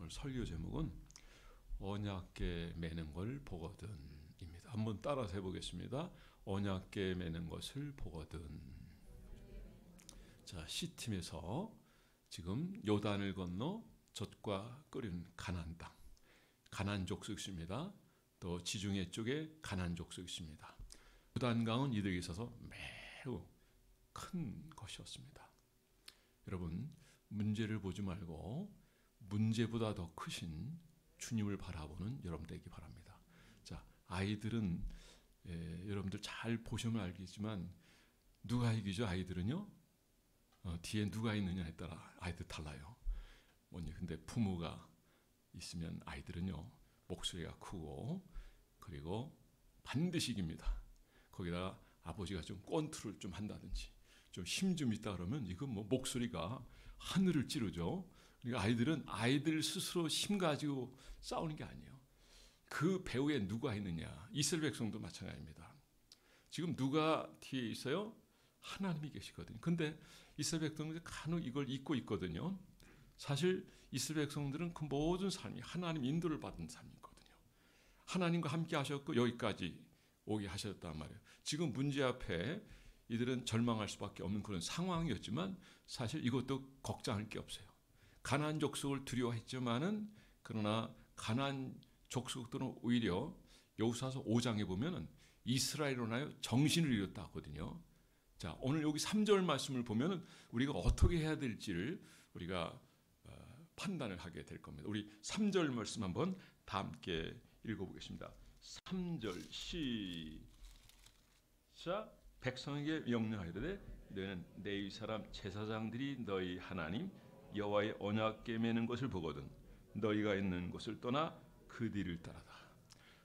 오늘 설교 제목은 언약궤 매는 걸 보거든입니다. 한번 따라서 해보겠습니다. 언약궤 매는 것을 보거든. 자, C팀에서 지금 요단을 건너 젖과 끓인 가나안 땅, 가나안 족속입니다. 또 지중해 쪽에 가나안 족속입니다. 요단강은 이들에게 있어서 매우 큰 것이었습니다. 여러분, 문제를 보지 말고 문제보다 더 크신 주님을 바라보는 여러분 되기 바랍니다. 자, 아이들은 여러분들 잘 보시면 알겠지만 누가 이기죠? 아이들은요. 뒤에 누가 있느냐에 따라 아이들 달라요. 근데 부모가 있으면 아이들은요 목소리가 크고 그리고 반드시 이깁니다. 거기다가 아버지가 좀 권투를 좀 한다든지 좀 힘 좀 있다 그러면 이건 뭐 목소리가 하늘을 찌르죠. 그러니까 아이들은 아이들 스스로 힘 가지고 싸우는 게 아니에요. 그 배후에 누가 있느냐. 이스라엘 백성도 마찬가지입니다. 지금 누가 뒤에 있어요? 하나님이 계시거든요. 근데 이스라엘 백성들이 간혹 이걸 잊고 있거든요. 사실 이스라엘 백성들은 그 모든 삶이 하나님 인도를 받은 삶이거든요. 하나님과 함께 하셨고 여기까지 오게 하셨단 말이에요. 지금 문제 앞에 이들은 절망할 수밖에 없는 그런 상황이었지만 사실 이것도 걱정할 게 없어요. 가나안 족속을 두려워했지만은 그러나 가나안 족속들은 오히려 여호수아서 5장에 보면은 이스라엘로 인하여 정신을 잃었다 하거든요. 자, 오늘 여기 3절 말씀을 보면은 우리가 어떻게 해야 될지를 우리가 판단을 하게 될 겁니다. 우리 3절 말씀 한번 다 함께 읽어보겠습니다. 3절 시작. 백성에게 명령하이르되 너희는 레위 사람 제사장들이 너희 하나님 여호와의 언약궤 매는 것을 보거든 너희가 있는 곳을 떠나 그 뒤를 따라다.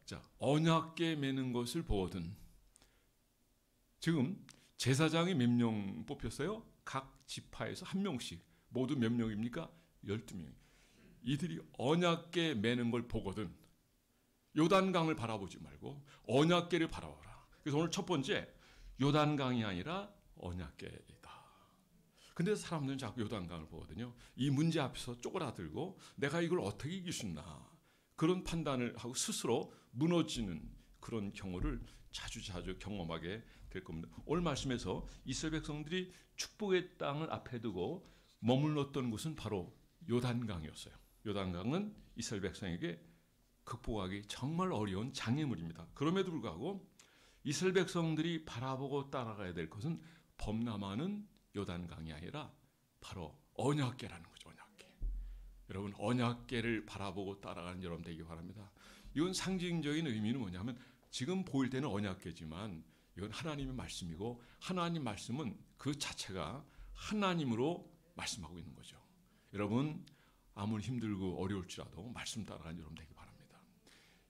자, 언약궤 매는 것을 보거든. 지금 제사장이 몇 명 뽑혔어요? 각 지파에서 한 명씩. 모두 몇 명입니까? 12명. 이들이 언약궤 매는 걸 보거든. 요단강을 바라보지 말고 언약궤를 바라봐라. 그래서 오늘 첫 번째, 요단강이 아니라 언약궤이다. 근데 사람들은 자꾸 요단강을 보거든요. 이 문제 앞에서 쪼그라들고 내가 이걸 어떻게 이길 수 있나. 그런 판단을 하고 스스로 무너지는 그런 경우를 자주 경험하게 될 겁니다. 오늘 말씀에서 이스라엘 백성들이 축복의 땅을 앞에 두고 머물렀던 곳은 바로 요단강이었어요. 요단강은 이스라엘 백성에게 극복하기 정말 어려운 장애물입니다. 그럼에도 불구하고 이스라엘 백성들이 바라보고 따라가야 될 것은 범람하는 요단강이 아니라 바로 언약궤라는 거죠. 언약궤. 여러분, 언약궤를 바라보고 따라가는 여러분 되기 바랍니다. 이건 상징적인 의미는 뭐냐면 지금 보일 때는 언약궤지만 이건 하나님의 말씀이고 하나님 말씀은 그 자체가 하나님으로 말씀하고 있는 거죠. 여러분, 아무리 힘들고 어려울지라도 말씀 따라가는 여러분 되기 바랍니다.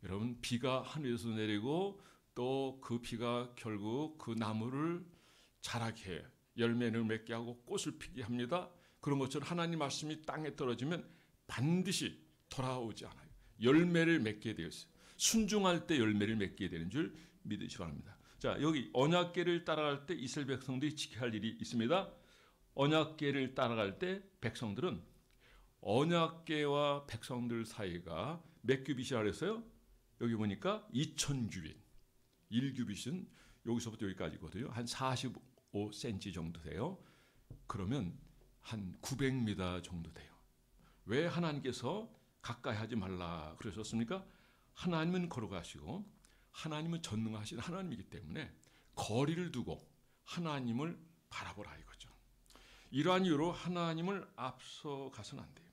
여러분, 비가 하늘에서 내리고 또 그 비가 결국 그 나무를 자라게 해요. 열매를 맺게 하고 꽃을 피게 합니다. 그런 것처럼 하나님 말씀이 땅에 떨어지면 반드시 돌아오지 않아요. 열매를 맺게 되어 있어요. 순종할 때 열매를 맺게 되는 줄 믿으시기 바랍니다. 자, 여기 언약궤를 따라갈 때 이스라엘 백성들이 지켜야 할 일이 있습니다. 언약궤를 따라갈 때 백성들은 언약궤와 백성들 사이가 몇 규빗이라 그랬어요? 여기 보니까 2000규빗. 1규빗은 여기서부터 여기까지거든요. 한 45cm 정도 돼요. 그러면 한 900m 정도 돼요. 왜 하나님께서 가까이 하지 말라 그러셨습니까? 하나님은 걸어가시고 하나님은 전능하신 하나님이기 때문에 거리를 두고 하나님을 바라보라 이거죠. 이러한 이유로 하나님을 앞서가서는 안 돼요.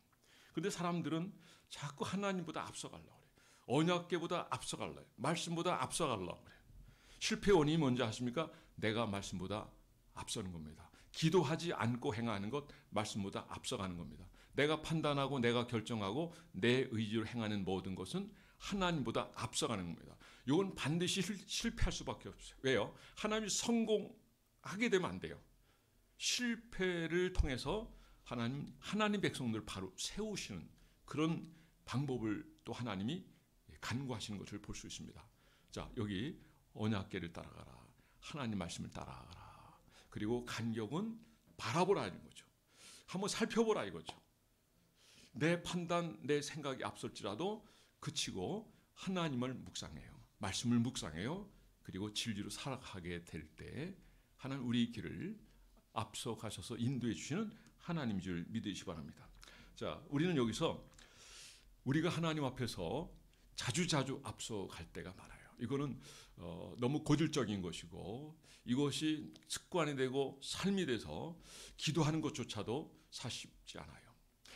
그런데 사람들은 자꾸 하나님보다 앞서가려고 그래요. 언약궤보다 앞서가려고 해요. 말씀보다 앞서가려고 그래요. 실패 원인이 뭔지 아십니까? 내가 말씀보다 앞서는 겁니다. 기도하지 않고 행하는 것, 말씀보다 앞서가는 겁니다. 내가 판단하고 내가 결정하고 내 의지로 행하는 모든 것은 하나님보다 앞서가는 겁니다. 이건 반드시 실패할 수밖에 없어요. 왜요? 하나님이 성공하게 되면 안 돼요. 실패를 통해서 하나님 백성들을 바로 세우시는 그런 방법을 또 하나님이 간구하시는 것을 볼 수 있습니다. 자, 여기 언약궤를 따라가라. 하나님 말씀을 따라가라. 그리고 간격은 바라보라 이런 거죠. 한번 살펴보라 이거죠. 내 판단, 내 생각이 앞설지라도 그치고 하나님을 묵상해요. 말씀을 묵상해요. 그리고 진리로 살아가게 될 때 하나님 우리 길을 앞서 가셔서 인도해 주시는 하나님인 줄 믿으시기 바랍니다. 자, 우리는 여기서 우리가 하나님 앞에서 자주자주 앞서 갈 때가 많아요. 이거는 너무 고질적인 것이고 이것이 습관이 되고 삶이 돼서 기도하는 것조차도 사실 쉽지 않아요.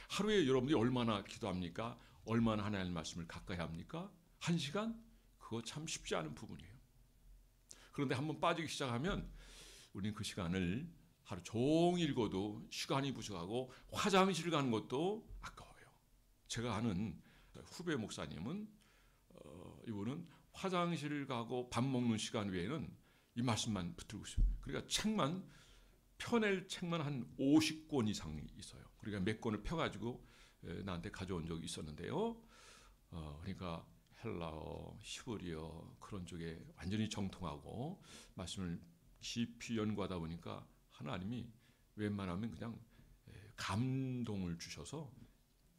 하루에 여러분들이 얼마나 기도합니까? 얼마나 하나님의 말씀을 가까이 합니까? 1시간? 그거 참 쉽지 않은 부분이에요. 그런데 한번 빠지기 시작하면 우리는 그 시간을 하루 종일 읽어도 시간이 부족하고 화장실 가는 것도 아까워요. 제가 아는 후배 목사님은 이분은 화장실 가고 밥 먹는 시간 외에는 이 말씀만 붙들고 있어요. 그러니까 펴낼 책만 한 50권 이상이 있어요. 그러니까 몇 권을 펴가지고 나한테 가져온 적이 있었는데요. 그러니까 헬라어, 히브리어 그런 쪽에 완전히 정통하고 말씀을 깊이 연구하다 보니까 하나님이 웬만하면 그냥 감동을 주셔서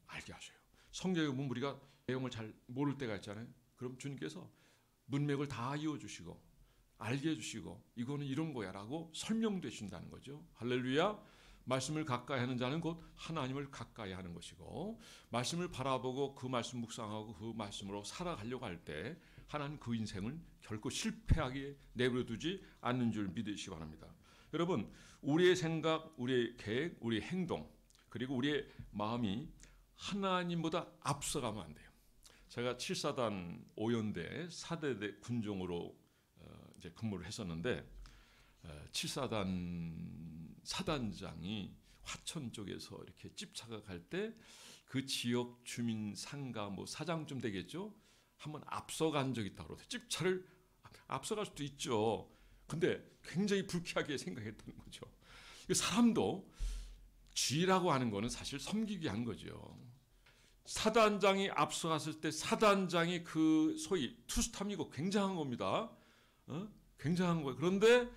알게 하셔요. 성경에 보면 우리가 내용을 잘 모를 때가 있잖아요. 그럼 주님께서 문맥을 다 이어주시고 알게 해주시고 이거는 이런 거야 라고 설명되신다는 거죠. 할렐루야. 말씀을 가까이 하는 자는 곧 하나님을 가까이 하는 것이고 말씀을 바라보고 그 말씀 묵상하고 그 말씀으로 살아가려고 할 때 하나님 그 인생을 결코 실패하게 내버려두지 않는 줄 믿으시기 바랍니다. 여러분 우리의 생각, 우리의 계획, 우리의 행동 그리고 우리의 마음이 하나님보다 앞서가면 안 돼요. 제가 7사단 5연대 4대대 군종으로 이제 근무를 했었는데 7사단 사단장이 화천 쪽에서 이렇게 찝차가 갈 때 그 지역 주민 상가 뭐 사장쯤 되겠죠. 한번 앞서간 적이 있다고 그러더라고요. 찝차를 앞서갈 수도 있죠. 근데 굉장히 불쾌하게 생각했던 거죠. 사람도 쥐라고 하는 거는 사실 섬기기 위한 거죠. 사단장이 앞서갔을 때 사단장이 그 소위 투스탑이고 굉장한 겁니다. 굉장한 거예요. 그런데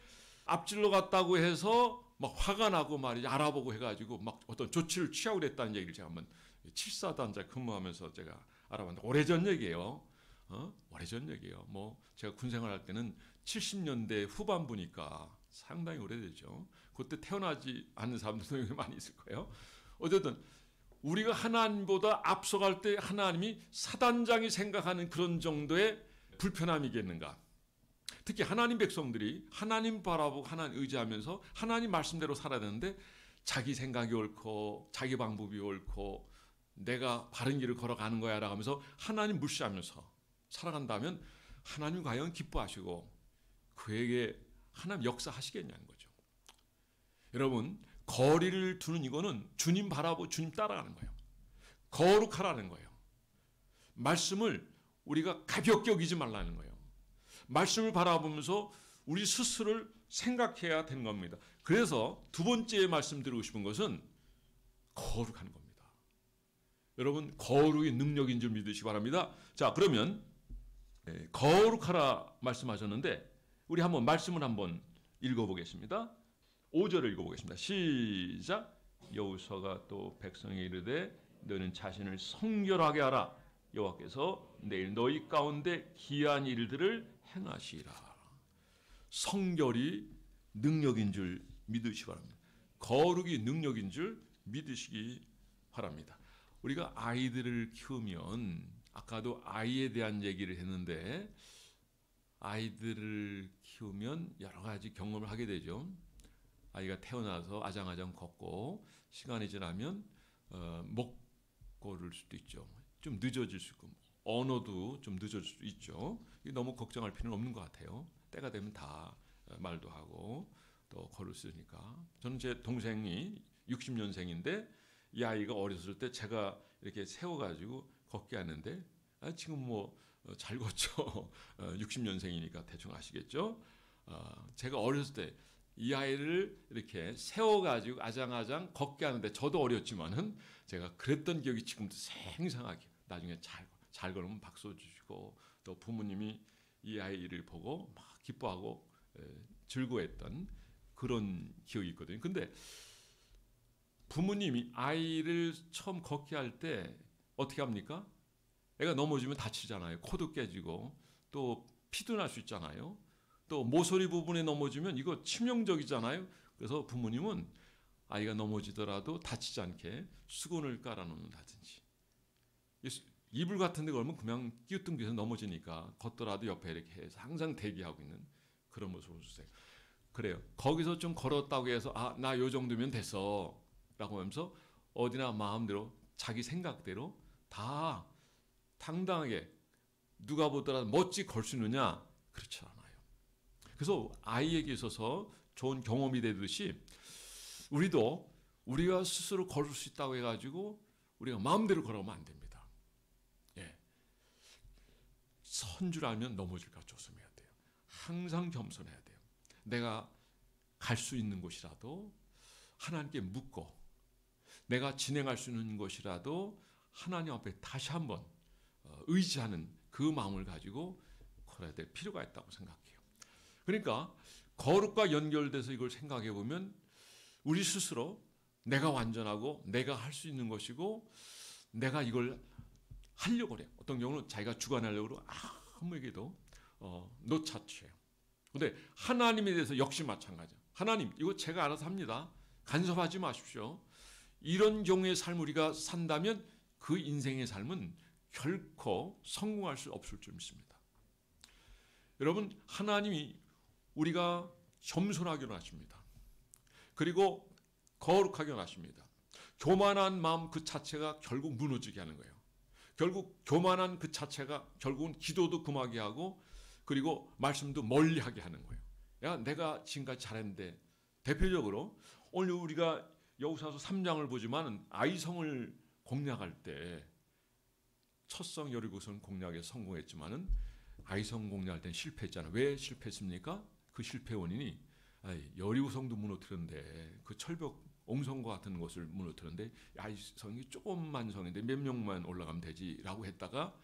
앞질러 갔다고 해서 막 화가 나고 말이지 알아보고 해가지고 막 어떤 조치를 취하고 그랬다는 얘기를 제가 한번 7사단장 근무하면서 제가 알아봤는데 오래전 얘기예요. 오래전 얘기예요. 뭐 제가 군생활할 때는 70년대 후반부니까 상당히 오래되죠. 그때 태어나지 않는 사람들도 많이 있을 거예요. 어쨌든 우리가 하나님보다 앞서갈 때 하나님이 사단장이 생각하는 그런 정도의 불편함이겠는가. 특히 하나님 백성들이 하나님 바라보고 하나님 의지하면서 하나님 말씀대로 살아야 되는데 자기 생각이 옳고 자기 방법이 옳고 내가 바른 길을 걸어가는 거야 라고 하면서 하나님 무시하면서 살아간다면 하나님 과연 기뻐하시고 그에게 하나님 역사하시겠냐는 거죠. 여러분 거리를 두는 이거는 주님 바라보고 주님 따라가는 거예요. 거룩하라는 거예요. 말씀을 우리가 가볍게 여기지 말라는 거예요. 말씀을 바라보면서 우리 스스로를 생각해야 되는 겁니다. 그래서 두 번째 말씀 드리고 싶은 것은 거룩한 겁니다. 여러분 거룩이 능력인 줄 믿으시기 바랍니다. 자 그러면 거룩하라 말씀하셨는데 우리 한번 말씀을 한번 읽어보겠습니다. 5절을 읽어보겠습니다. 시작. 여호수아가 또 백성에게 이르되 너는 자신을 성결하게 하라. 여호와께서 내일 너희 가운데 기이한 일들을 행하시리라. 성결이 능력인 줄 믿으시기 바랍니다. 거룩이 능력인 줄 믿으시기 바랍니다. 우리가 아이들을 키우면 아까도 아이에 대한 얘기를 했는데 아이들을 키우면 여러 가지 경험을 하게 되죠. 아이가 태어나서 아장아장 걷고 시간이 지나면 못 걸을 수도 있죠. 좀 늦어질 수 있고 언어도 좀 늦어질 수도 있죠. 너무 걱정할 필요는 없는 것 같아요. 때가 되면 다 말도 하고 또 걸을 수 있으니까. 저는 제 동생이 60년생인데 이 아이가 어렸을 때 제가 이렇게 세워가지고 걷게 하는데 지금 뭐 잘 걷죠. 60년생이니까 대충 아시겠죠. 제가 어렸을 때 이 아이를 이렇게 세워가지고 아장아장 걷게 하는데 저도 어렸지만은 제가 그랬던 기억이 지금도 생생하게 나중에 잘 걸으면 박수 주시고 또 부모님이 이 아이를 보고 막 기뻐하고 즐거워했던 그런 기억이 있거든요. 근데 부모님이 아이를 처음 걷게 할 때 어떻게 합니까? 애가 넘어지면 다치잖아요. 코도 깨지고 또 피도 날 수 있잖아요. 또 모서리 부분에 넘어지면 이거 치명적이잖아요. 그래서 부모님은 아이가 넘어지더라도 다치지 않게 수건을 깔아놓는다든지, 이불 같은 데 걸면 그냥 끼우뚱기서 넘어지니까 걷더라도 옆에 이렇게 해서 항상 대기하고 있는 그런 모습을 주세요. 그래요. 거기서 좀 걸었다고 해서 나 요 정도면 됐어 라고 하면서 어디나 마음대로 자기 생각대로 다 당당하게 누가 보더라도 멋지 걸 수 있느냐? 그렇지 않아요. 그래서 아이에게 있어서 좋은 경험이 되듯이 우리가 스스로 걸을 수 있다고 해가지고 우리가 마음대로 걸어가면 안 됩니다. 예. 선 줄 알면 넘어질까 조심해야 돼요. 항상 겸손해야 돼요. 내가 갈 수 있는 곳이라도 하나님께 묻고, 내가 진행할 수 있는 것이라도 하나님 앞에 다시 한번 의지하는 그 마음을 가지고 걸어야 될 필요가 있다고 생각해요. 그러니까 거룩과 연결돼서 이걸 생각해 보면 우리 스스로 내가 완전하고 내가 할 수 있는 것이고 내가 이걸 하려고 그래요. 어떤 경우는 자기가 주관하려고 그러고 아무에게도 노차치해요. 그런데 하나님에 대해서 역시 마찬가지예요. 하나님, 이거 제가 알아서 합니다. 간섭하지 마십시오. 이런 경우의 삶을 우리가 산다면 그 인생의 삶은 결코 성공할 수 없을 줄 믿습니다. 여러분, 하나님이 우리가 겸손하게 하십니다. 그리고 거룩하게 하십니다. 교만한 마음 그 자체가 결국 무너지게 하는 거예요. 결국 교만한 그 자체가 결국은 기도도 금하게 하고 그리고 말씀도 멀리하게 하는 거예요. 야, 내가 지금까지 잘했는데. 대표적으로 오늘 우리가 여호수아서 3장을 보지만 아이성을 공략할 때 첫성 여리고성 공략에 성공했지만은 아이성 공략할 땐 실패했잖아요. 왜 실패했습니까? 그 실패 원인이 여리고성도 무너뜨렸는데 그 철벽 옹성과 같은 것을 무너뜨렸는데 아이성이 조금만 성인데 몇 명만 올라가면 되지라고 했다가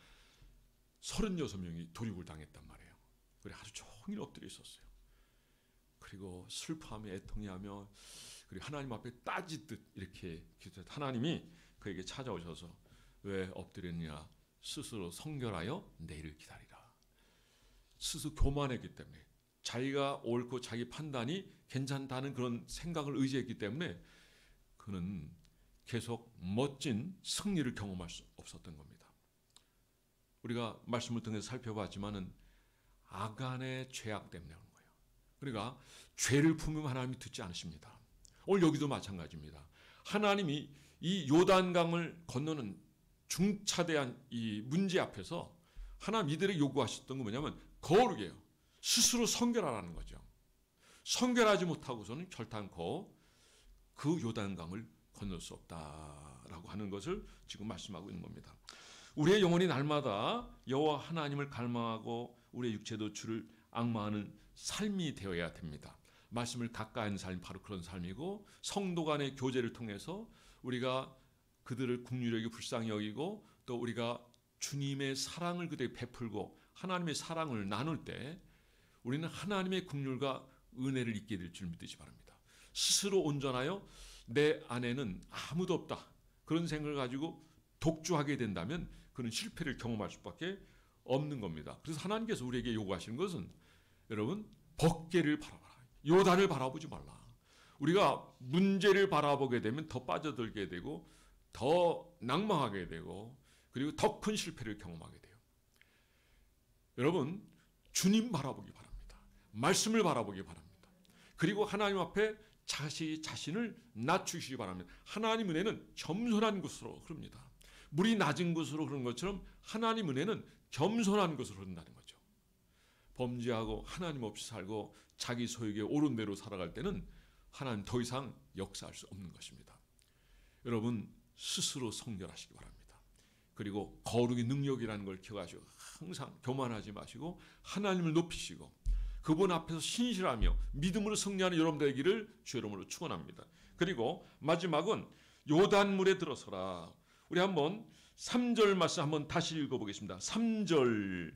36명이 도륙을 당했단 말이에요. 그래 하루 종일 엎드려 있었어요. 그리고 슬퍼하며 애통해하며 그리고 하나님 앞에 따지듯 이렇게 기도했. 하나님이 그에게 찾아오셔서 왜 엎드렸냐? 스스로 성결하여 내일을 기다리라. 스스로 교만했기 때문에 자기가 옳고 자기 판단이 괜찮다는 그런 생각을 의지했기 때문에 그는 계속 멋진 승리를 경험할 수 없었던 겁니다. 우리가 말씀을 통해서 살펴봤지만은 아간의 죄악 때문에 그런 거예요. 그러니까 죄를 품으면 하나님이 듣지 않으십니다. 오늘 여기도 마찬가지입니다. 하나님이 이 요단강을 건너는 중차대한 이 문제 앞에서 하나님 이들에게 요구하셨던 건 뭐냐면 거룩이에요. 스스로 성결하라는 거죠. 성결하지 못하고서는 결단코 그 요단강을 건널 수 없다라고 하는 것을 지금 말씀하고 있는 겁니다. 우리의 영혼이 날마다 여호와 하나님을 갈망하고 우리의 육체도 주를 앙망하는 삶이 되어야 됩니다. 말씀을 가까이 하는 삶이 바로 그런 삶이고 성도 간의 교제를 통해서 우리가 그들을 긍휼히 여기고 불쌍히 여기고 또 우리가 주님의 사랑을 그들에게 베풀고 하나님의 사랑을 나눌 때 우리는 하나님의 긍휼과 은혜를 잊게 될 줄 믿으시 바랍니다. 스스로 온전하여 내 안에는 아무도 없다. 그런 생각을 가지고 독주하게 된다면 그는 실패를 경험할 수밖에 없는 겁니다. 그래서 하나님께서 우리에게 요구하시는 것은 여러분 벗개를 바라봐라. 요단을 바라보지 말라. 우리가 문제를 바라보게 되면 더 빠져들게 되고 더 낭망하게 되고 그리고 더 큰 실패를 경험하게 돼요. 여러분 주님 바라보기 바랍니다. 말씀을 바라보기 바랍니다. 그리고 하나님 앞에 자신을 낮추시기 바랍니다. 하나님 은혜는 겸손한 것으로 흐릅니다. 물이 낮은 것으로 흐르는 것처럼 하나님 은혜는 겸손한 것으로 흐른다는 거죠. 범죄하고 하나님 없이 살고 자기 소유에 옳은 대로 살아갈 때는 하나님 더 이상 역사할 수 없는 것입니다. 여러분 스스로 성결하시기 바랍니다. 그리고 거룩의 능력이라는 걸 기억하시고 항상 교만하지 마시고 하나님을 높이시고 그분 앞에서 신실하며 믿음으로 승리하는 여러분들 되기를 주 이름으로 축원합니다. 그리고 마지막은 요단물에 들어서라. 우리 한번 3절 말씀 한번 다시 읽어보겠습니다. 3절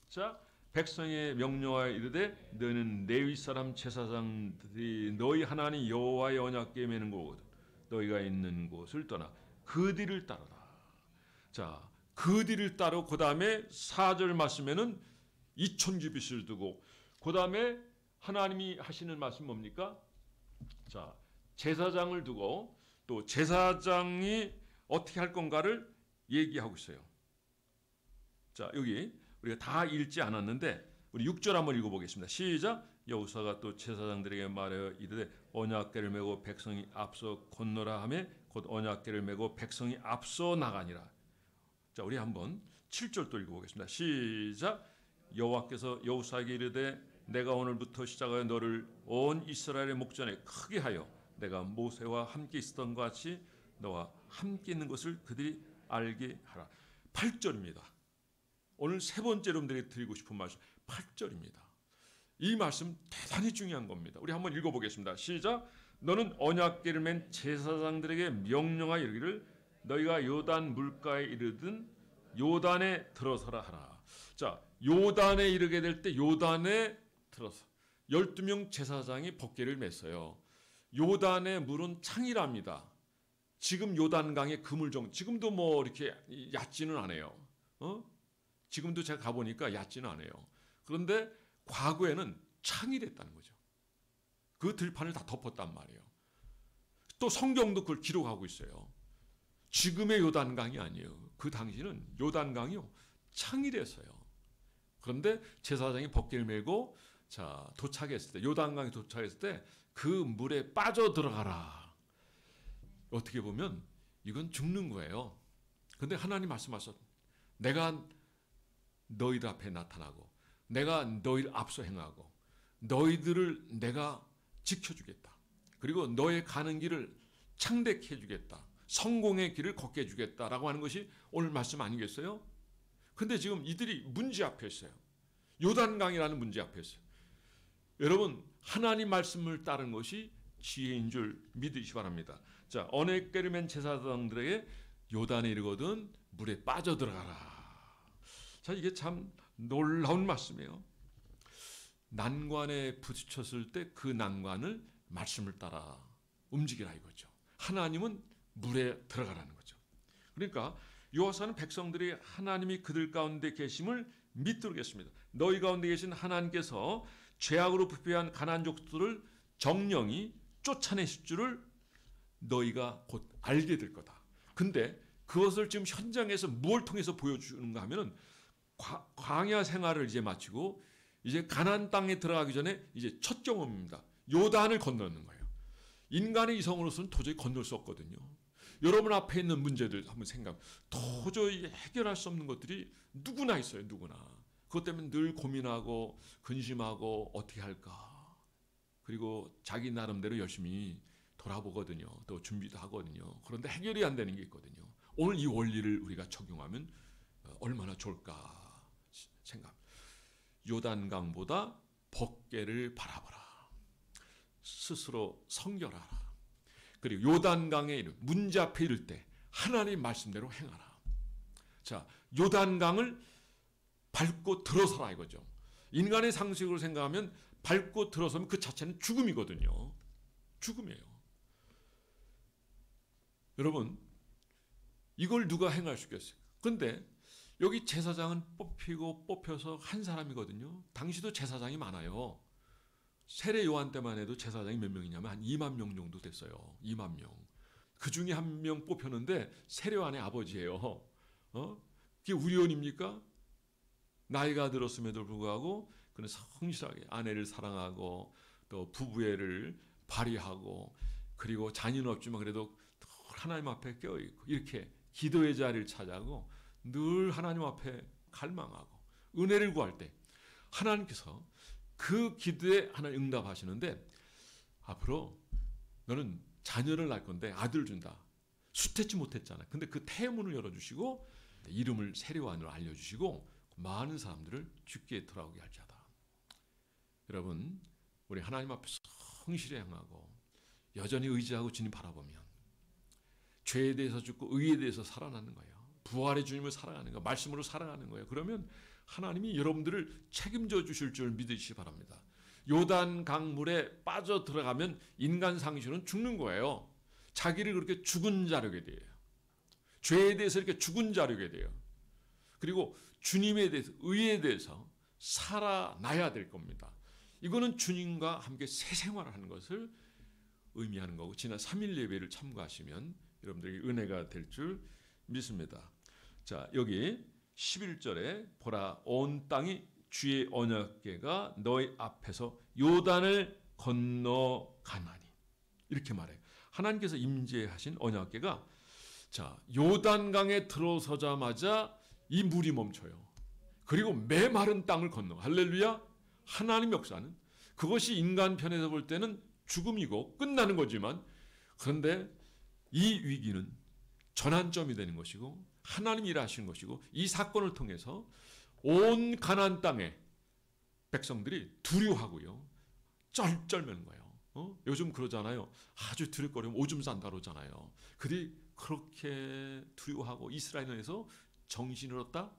시작. 백성의 명령하여 이르되 너희는 레위 사람 제사장들이 너희 하나님 여호와의 언약궤에 매는 거거든. 너희가 있는 곳을 떠나 그 뒤를 따르라. 자, 그 뒤를 따르고 그 다음에 4절 말씀에는 2000규빗을 두고 그 다음에 하나님이 하시는 말씀 뭡니까? 자, 제사장을 두고 또 제사장이 어떻게 할 건가를 얘기하고 있어요. 자, 여기 우리가 다 읽지 않았는데 우리 6절 한번 읽어보겠습니다. 시작. 여호사가 또 제사장들에게 말하여 이르되 언약궤를 메고 백성이 앞서 건너라 하며 곧 언약궤를 메고 백성이 앞서 나가니라. 자, 우리 한번 7절 또 읽어보겠습니다. 시작. 여호와께서 여호사에게 이르되 내가 오늘부터 시작하여 너를 온 이스라엘의 목전에 크게 하여 내가 모세와 함께 있었던 것 같이 너와 함께 있는 것을 그들이 알게 하라. 8절입니다. 오늘 세 번째로 드리고 싶은 말씀 8절입니다. 이 말씀 대단히 중요한 겁니다. 우리 한번 읽어보겠습니다. 시작. 너는 언약궤를 맨 제사장들에게 명령하여 이르기를 너희가 요단 물가에 이르든 요단에 들어서라 하라. 자, 요단에 이르게 될 때 요단에 들어서 12명 제사장이 법궤를 맸어요. 요단의 물은 창이랍니다. 지금 요단강의 그물정 지금도 뭐 이렇게 얕지는 않아요. 지금도 제가 가보니까 얕지는 않아요. 그런데 과거에는 창이랬다는 거죠. 그 들판을 다 덮었단 말이에요. 또 성경도 그걸 기록하고 있어요. 지금의 요단강이 아니에요. 그 당시는 요단강이요 창이랬어요. 그런데 제사장이 법궤를 메고 자 도착했을 때 요단강에 도착했을 때 그 물에 빠져 들어가라. 어떻게 보면 이건 죽는 거예요. 그런데 하나님 말씀하셨 내가 너희들 앞에 나타나고 내가 너희를 앞서 행하고 너희들을 내가 지켜주겠다. 그리고 너의 가는 길을 창대케 해주겠다. 성공의 길을 걷게 해주겠다라고 하는 것이 오늘 말씀 아니겠어요? 근데 지금 이들이 문제 앞에 있어요. 요단강이라는 문제 앞에 있어요. 여러분 하나님 말씀을 따른 것이 지혜인 줄 믿으시기 바랍니다. 자, 언약궤를 맨 제사장들에게 요단에 이르거든 물에 빠져 들어가라. 자, 이게 참 놀라운 말씀이에요. 난관에 부딪혔을 때 그 난관을 말씀을 따라 움직이라 이거죠. 하나님은 물에 들어가라는 거죠. 그러니까 여호사는 백성들이 하나님이 그들 가운데 계심을 믿도록 했습니다. 너희 가운데 계신 하나님께서 죄악으로 부패한 가나안 족들을 정령이 쫓아내실 줄을 너희가 곧 알게 될 거다. 근데 그것을 지금 현장에서 무엇을 통해서 보여주는가 하면은 광야 생활을 이제 마치고 이제 가나안 땅에 들어가기 전에 이제 첫 경험입니다. 요단을 건너는 거예요. 인간의 이성으로서는 도저히 건널 수 없거든요. 여러분 앞에 있는 문제들 한번 도저히 해결할 수 없는 것들이 누구나 있어요. 누구나. 그것 때문에 늘 고민하고 근심하고 어떻게 할까. 그리고 자기 나름대로 열심히 돌아보거든요. 또 준비도 하거든요. 그런데 해결이 안 되는 게 있거든요. 오늘 이 원리를 우리가 적용하면 얼마나 좋을까 생각. 요단강보다 법궤를 바라보라. 스스로 성결하라. 그리고 요단강에 문제 앞에 이를 때 하나님 말씀대로 행하라. 자, 요단강을 밟고 들어서라 이거죠. 인간의 상식으로 생각하면 밟고 들어서면 그 자체는 죽음이거든요. 죽음이에요. 여러분, 이걸 누가 행할 수 있겠어요? 그런데 여기 제사장은 뽑혀서 한 사람이거든요. 당시도 제사장이 많아요. 세례 요한 때만 해도 제사장이 몇 명이냐면 한 2만 명 정도 됐어요. 2만 명. 그 중에 한 명 뽑혔는데 세례 요한의 아버지예요. 그게 우리온입니까? 나이가 들었음에도 불구하고 그는 성실하게 아내를 사랑하고 또 부부애를 발휘하고 그리고 자녀는 없지만 그래도 하나님 앞에 껴있고 이렇게 기도의 자리를 찾아가고 늘 하나님 앞에 갈망하고 은혜를 구할 때 하나님께서 그 기도에 하나님 응답하시는데 앞으로 너는 자녀를 낳을 건데 아들을 준다. 수태치 못했잖아. 근데 그 태문을 열어주시고 이름을 세례요한으로 알려주시고 많은 사람들을 죽게 돌아오게 할 자다. 여러분 우리 하나님 앞에 성실히 행하고 여전히 의지하고 주님 바라보면 죄에 대해서 죽고 의에 대해서 살아나는 거예요. 부활의 주님을 살아가는 거예요. 말씀으로 살아가는 거예요. 그러면 하나님이 여러분들을 책임져 주실 줄 믿으시기 바랍니다. 요단 강물에 빠져 들어가면 인간 상식은 죽는 거예요. 자기를 그렇게 죽은 자르게 돼요. 죄에 대해서 이렇게 죽은 자르게 돼요. 그리고 주님에 대해서, 의에 대해서 살아나야 될 겁니다. 이거는 주님과 함께 새 생활을 하는 것을 의미하는 거고, 지난 3일 예배를 참고하시면 여러분들에게 은혜가 될 줄 믿습니다. 자, 여기 11절에 보라, 온 땅이 주의 언약궤가 너희 앞에서 요단을 건너가나니, 이렇게 말해요. 하나님께서 임재하신 언약궤가, 자, 요단강에 들어서자마자 이 물이 멈춰요. 그리고 메마른 땅을 건너. 할렐루야. 하나님 역사는, 그것이 인간 편에서 볼 때는 죽음이고 끝나는 거지만, 그런데 이 위기는 전환점이 되는 것이고 하나님이 일하시는 것이고, 이 사건을 통해서 온 가나안 땅의 백성들이 두려워하고요, 쩔쩔매는 거예요. 요즘 그러잖아요. 아주 두렵거리면 오줌 싼다 그러잖아요. 그들이 그렇게 두려워하고 이스라엘에서 정신을 얻다?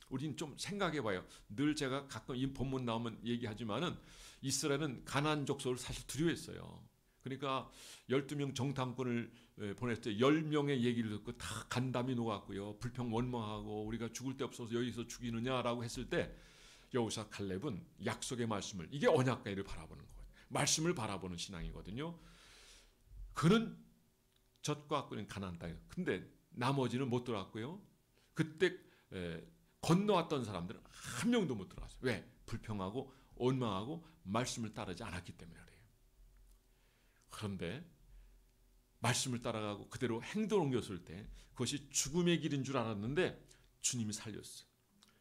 우리는 좀 생각해봐요. 늘 제가 가끔 이 본문 나오면 얘기하지만은 이스라엘은 가나안 족속을 사실 두려워했어요. 그러니까 12명 정탐꾼을 보냈을 때 10명의 얘기를 듣고 다 간담이 녹았고요. 불평 원망하고 우리가 죽을 데 없어서 여기서 죽이느냐라고 했을 때 여호사 갈렙은 약속의 말씀을, 이게 언약궤를 바라보는 거예요. 말씀을 바라보는 신앙이거든요. 그는 젖과 꿀인 가나안 땅이에요. 근데 나머지는 못 들어갔고요. 그때 건너왔던 사람들은 한 명도 못 들어갔어요. 왜? 불평하고 원망하고 말씀을 따르지 않았기 때문에 그래요. 그런데 말씀을 따라가고 그대로 행동을 옮겼을 때 그것이 죽음의 길인 줄 알았는데 주님이 살렸어요.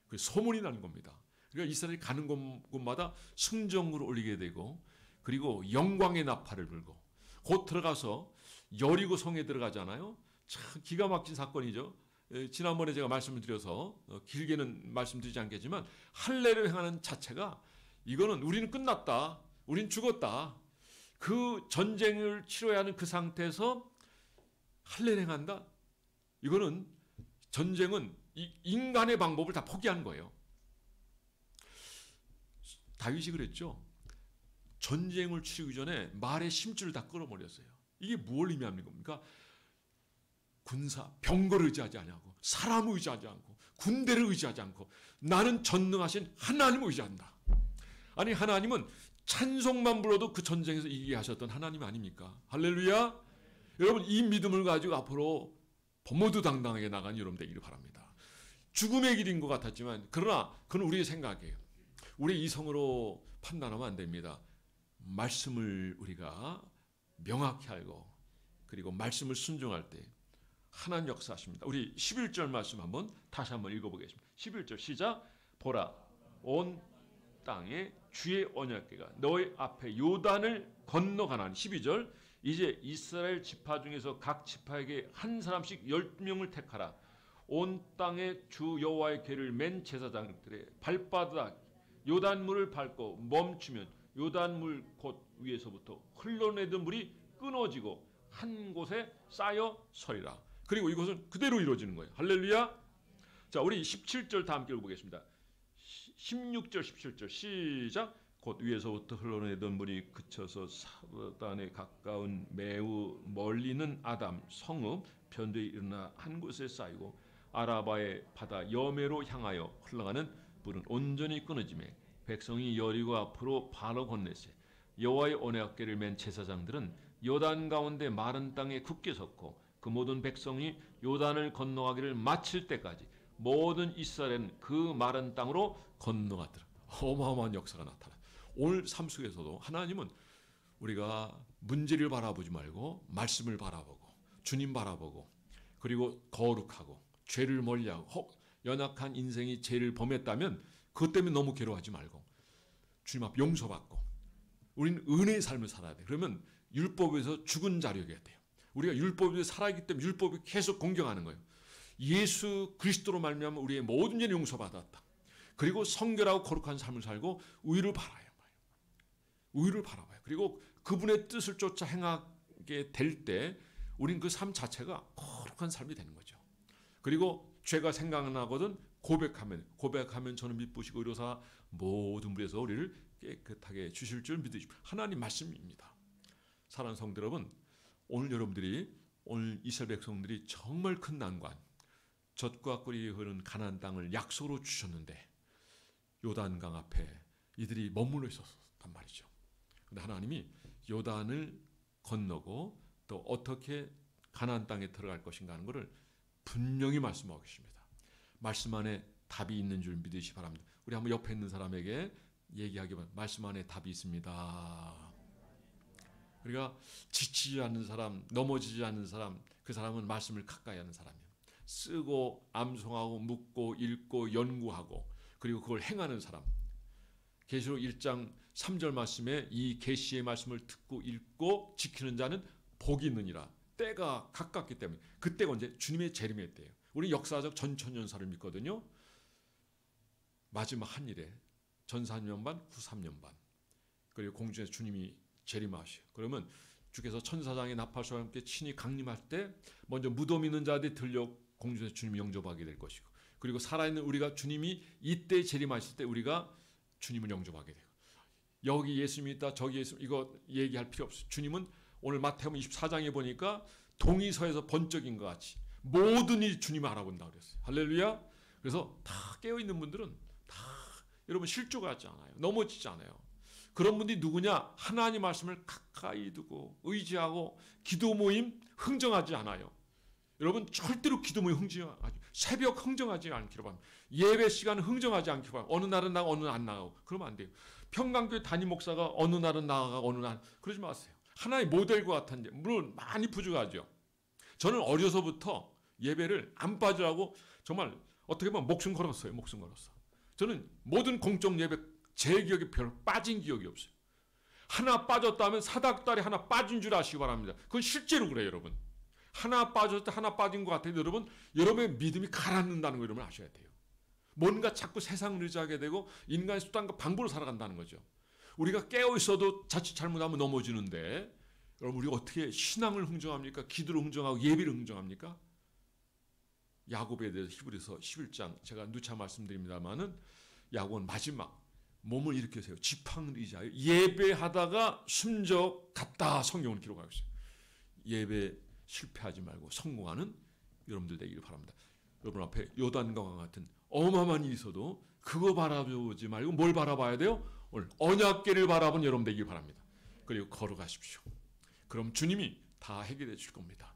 그 소문이 나는 겁니다. 그러니까 이스라엘이 가는 곳마다 승정으로 올리게 되고, 그리고 영광의 나팔을 불고, 곧 들어가서 여리고 성에 들어가잖아요. 참 기가 막힌 사건이죠. 지난번에 제가 말씀을 드려서 길게는 말씀드리지 않겠지만, 할례를 행하는 자체가, 이거는 우리는 끝났다, 우린 죽었다, 그 전쟁을 치러야 하는 그 상태에서 할례를 행한다? 이거는, 전쟁은 인간의 방법을 다 포기한 거예요. 다윗이 그랬죠. 전쟁을 치르기 전에 말의 심줄을 다 끌어버렸어요. 이게 뭘 의미하는 겁니까? 군사, 병거를 의지하지 않고, 사람을 의지하지 않고, 군대를 의지하지 않고, 나는 전능하신 하나님을 의지한다. 아니, 하나님은 찬송만 불러도 그 전쟁에서 이기게 하셨던 하나님 아닙니까? 할렐루야. 여러분, 이 믿음을 가지고 앞으로 모두 당당하게 나가는 여러분 되기를 바랍니다. 죽음의 길인 것 같았지만, 그러나 그건 우리의 생각이에요. 우리 이성으로 판단하면 안 됩니다. 말씀을 우리가 명확히 알고, 그리고 말씀을 순종할 때 하나님 역사하십니다. 우리 11절 말씀 다시 한번 읽어보겠습니다. 11절 시작. 보라, 온 땅에 주의 언약궤가 너희 앞에 요단을 건너가나니. 12절. 이제 이스라엘 지파 중에서 각 지파에게 한 사람씩 12명을 택하라. 온 땅에 주 여호와의 궤를 맨 제사장들의 발바닥 요단물을 밟고 멈추면 요단물 곧 위에서부터 흘러내던 물이 끊어지고 한 곳에 쌓여 서리라. 그리고 이것은 그대로 이루어지는 거예요. 할렐루야. 자, 우리 17절 다 함께 읽어보겠습니다. 16절 17절 시작. 곧 위에서부터 흘러내던 물이 그쳐서 사단에 가까운 매우 멀리는 아담 성읍 변두에 일어나 한 곳에 쌓이고, 아라바의 바다 여매로 향하여 흘러가는 불은 온전히 끊어지매 백성이 여리고 앞으로 바로 건네세. 여호와의 언약궤를 맨 제사장들은 요단 가운데 마른 땅에 굳게 섰고, 그 모든 백성이 요단을 건너가기를 마칠 때까지 모든 이스라엘은 그 마른 땅으로 건너갔더라. 어마어마한 역사가 나타나. 오늘 삶 속에서도 하나님은 우리가 문제를 바라보지 말고 말씀을 바라보고, 주님 바라보고, 그리고 거룩하고 죄를 멀리하고, 연약한 인생이 죄를 범했다면 그것 때문에 너무 괴로워하지 말고 주님 앞 용서받고, 우리는 은혜의 삶을 살아야 돼. 그러면 율법에서 죽은 자력이 돼요. 우리가 율법에 살아있기 때문에 율법이 계속 공경하는 거예요. 예수 그리스도로 말미암아 우리의 모든 죄를 용서받았다. 그리고 성결하고 거룩한 삶을 살고 의를 바라요. 의를 바라봐요. 그리고 그분의 뜻을 쫓아 행하게 될 때 우린 그 삶 자체가 거룩한 삶이 되는 거죠. 그리고 죄가 생각나거든 고백하면 저는 믿으시고 의로사 모든 불에서 우리를 깨끗하게 주실 줄 믿으십시오. 하나님 말씀입니다. 사랑하는 성도 여러분, 오늘 이스라엘 백성들이 정말 큰 난관, 젖과 꿀이 흐르는 가나안 땅을 약속으로 주셨는데 요단강 앞에 이들이 머물러 있었단 말이죠. 그런데 하나님이 요단을 건너고 또 어떻게 가나안 땅에 들어갈 것인가 하는 것을 분명히 말씀하고 계십니다. 말씀 안에 답이 있는 줄 믿으시기 바랍니다. 우리 한번 옆에 있는 사람에게 얘기하기만, 말씀 안에 답이 있습니다. 우리가 지치지 않는 사람, 넘어지지 않는 사람, 그 사람은 말씀을 가까이 하는 사람이에요. 쓰고 암송하고 묻고 읽고 연구하고 그리고 그걸 행하는 사람. 계시록 1장 3절 말씀에 이 계시의 말씀을 듣고 읽고 지키는 자는 복이 있느니라. 때가 가깝기 때문에. 그때가 언제? 주님의 재림의 때예요. 우리 역사적 전천년사를 믿거든요. 마지막 한 일에 전 4년 반, 후 3년 반. 그리고 공중에서 주님이 재림하셔요. 그러면 주께서 천사장의 나팔소와 함께 친히 강림할 때 먼저 무덤 있는 자들이 들려 공중에서 주님이 영접하게 될 것이고, 그리고 살아있는 우리가 주님이 이때 재림하실 때 우리가 주님을 영접하게 돼요. 여기 예수님이 있다, 저기 예수님, 이거 얘기할 필요 없어요. 주님은 오늘 마태복음 24장에 보니까 동이서에서 번쩍인 것 같이 모든 일 주님을 알아본다고 그랬어요. 할렐루야. 그래서 다 깨어있는 분들은 다 여러분 실족하지 않아요. 넘어지지 않아요. 그런 분들이 누구냐? 하나님 말씀을 가까이 두고 의지하고 기도 모임 흥정하지 않아요. 여러분 절대로 기도 모임 흥정하지, 새벽 흥정하지 않기로 합니다. 예배 시간 흥정하지 않기로 합니다. 어느 날은 나가고 어느 날은 안 나가고 그러면 안 돼요. 평강교회 담임 목사가 어느 날은 나가고 어느 날은, 그러지 마세요. 하나의 모델과 같은데 물론 많이 부족하죠. 저는 어려서부터 예배를 안 빠지라고 정말 어떻게 보면 목숨 걸었어요. 목숨 걸었어. 저는 모든 공적 예배 제 기억에 별로 빠진 기억이 없어요. 하나 빠졌다면 사닥다리 하나 빠진 줄 아시기 바랍니다. 그건 실제로 그래요, 여러분. 하나 빠졌을 때 하나 빠진 것 같아요. 여러분, 여러분의 믿음이 가라앉는다는 거 여러분 아셔야 돼요. 뭔가 자꾸 세상을 의지하게 되고 인간의 수단과 방법으로 살아간다는 거죠. 우리가 깨어 있어도 자칫 잘못하면 넘어지는데, 여러분 우리가 어떻게 신앙을 흥정합니까? 기도를 흥정하고 예배를 흥정합니까? 야곱에 대해서 히브리서 11장 제가 누차 말씀드립니다만은 야곱은 마지막 몸을 일으켜세요. 지팡이를 의지하여 예배하다가 숨져 갔다 성경을 기록하고 있어요. 예배 실패하지 말고 성공하는 여러분들 되기를 바랍니다. 여러분 앞에 요단과 같은 어마어마한 일이 있어도 그거 바라보지 말고 뭘 바라봐야 돼요? 오늘 언약궤를 바라본 여러분 되기를 바랍니다. 그리고 걸어가십시오. 그럼 주님이 다 해결해 줄 겁니다.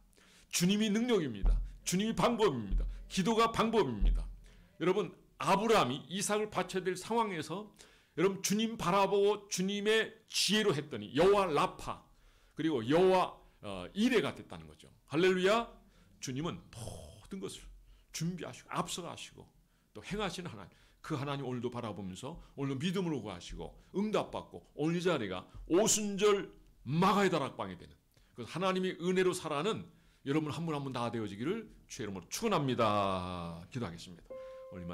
주님이 능력입니다. 주님이 방법입니다. 기도가 방법입니다. 여러분 아브라함이 이삭을 바쳐야 될 상황에서 여러분 주님 바라보고 주님의 지혜로 했더니 여호와 라파 그리고 여호와 이레가 됐다는 거죠. 할렐루야. 주님은 모든 것을 준비하시고 앞서가시고 또 행하시는 하나님, 그 하나님 오늘도 바라보면서 오늘도 믿음으로 구하시고 응답받고 오늘 이 자리가 오순절 마가의 다락방이 되는, 그래서 하나님이 은혜로 살아가는 여러분 한 분 한 분 다 되어지기를 주의 이름으로 축원합니다. 기도하겠습니다. 오늘 말씀